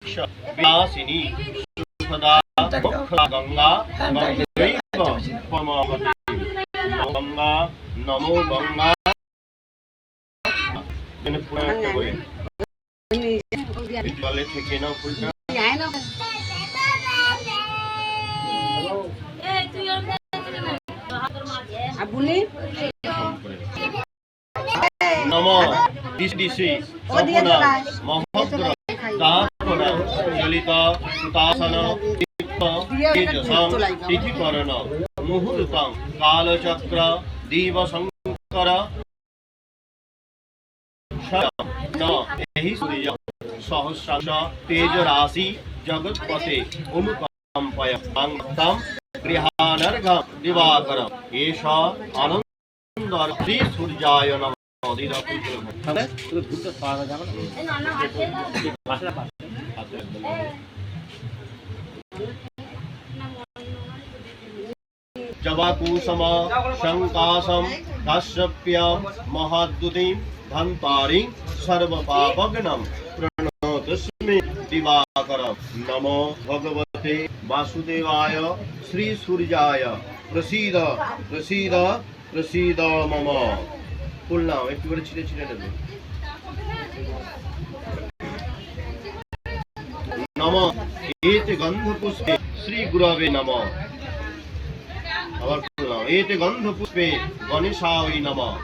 विलासिनी सुखदा मुखदा गंगा गंगैव परमावती गंगा नमो गंगा জলে থেকে নাও ফুলটা নম দিশি সপনা মহদ্র দাপনা চলিত সুতাসন তেজসং তিথিকরণ মুহূর্তং কালচক্র দিবশঙ্কর सहस्रांश तेज राशि जगत्पते अनुकंपय मंगतम गृहानर्घम दिवाकर एष आनंद श्री सूर्याय नमः जवाकुसम शंकासम काश्यप्यं महाद्युतिं धन्तारिं सर्वपापघ्नं प्रणतोऽस्मि दिवाकरं नमो भगवते वासुदेवाय श्री सूर्याय प्रसीद प्रसीद प्रसीद मम बोलना একটু করে ছিঁড়ে ছিঁড়ে নেবে नमो एते गंधपुष्पे श्री गुरवे नमः আবার বললাম এতে গন্ধ পুষ্পে গণেশায় নমঃ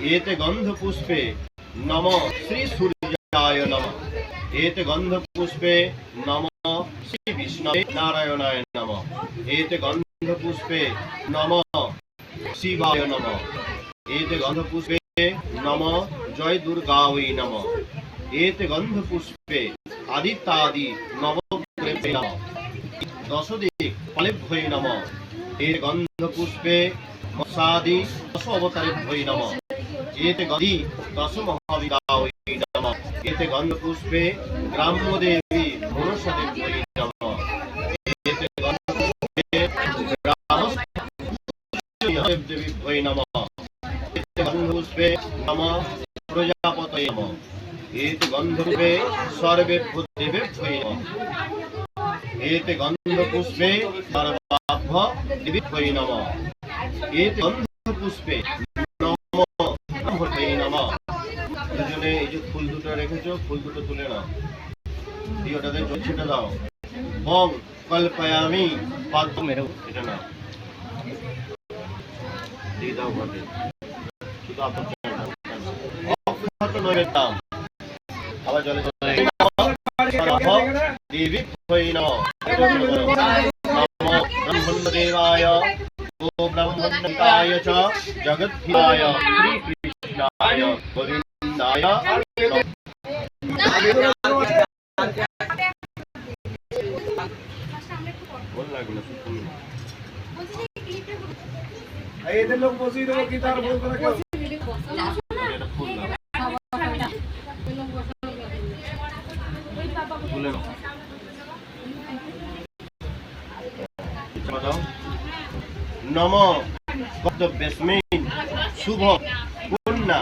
एते गंध पुष्पे नमो श्री सूर्याय नमः एते गंध पुष्पे नमो श्री विष्णवे नारायणाय नमः एते गंध पुष्पे नमो शिवाय नमः एते गंध पुष्पे नमो जय दुर्गायै नमः एते गंध पुष्पे आदित्यादि नवग्रहे नमः दशदिक् फलेभ्यै नमः एते गंध पुष्पे मत्स्यादि दश अवतारेभ्यै नमः एते गंधी दश महाविदायै नमः एते गंध पुष्पे ग्राम्य देवी पुरुषदेव्यै नमः एते गंध पुष्पे ग्रामदेवीभ्यै नमः एते गंध पुष्पे नमः प्रजापतये नमः एते गंध पुष्पे सर्वेभ्यो देवेभ्यै नमः एते गंध पुष्पे सर्वाभ्य देवीभ्यै नमः एते गंध पुष्पे দুজনে এই যে ফুল দুটো রেখেছো ফুল দুটো তুলে নাও দিয়ে ওটাতে ছিটে দাও বং কল্পয়ামি পাদ্য মেরো এটা নাও দিয়ে দাও ঘটে শুধু আপনার নৈবেদ্যাম আবার জলে চলে দেবী হই নমঃ নমো ব্রহ্মদেবায় ও ব্রহ্মণিকায় চ জগদ্ধিতায় শ্রী কৃষ্ণায় গোবিন্দায় बोल लागलो सुन এদের লোক বসিয়ে দেবো কি তার বলতে না কেউ नमो कर्तव्यस्मिन् शुभ पुण्य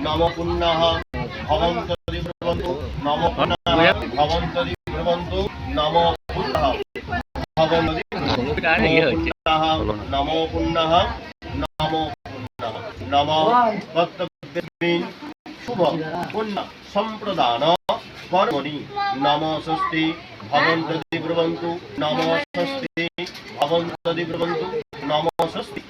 नमो पुण्यः भवन्तु दिव्यवन्तु नमो पुण्यः भवन्तु दिव्यवन्तु नमो पुण्यः भवन्तु नमो पुण्यः नमो पुण्यः नमो कर्तव्यस्मिन् शुभ पुण्य संप्रदान कर्मणि नमो स्वस्ति भवन्तु दिव्यवन्तु नमो स्वस्ति भवन्तु दिव्यवन्तु नमो स्वस्ति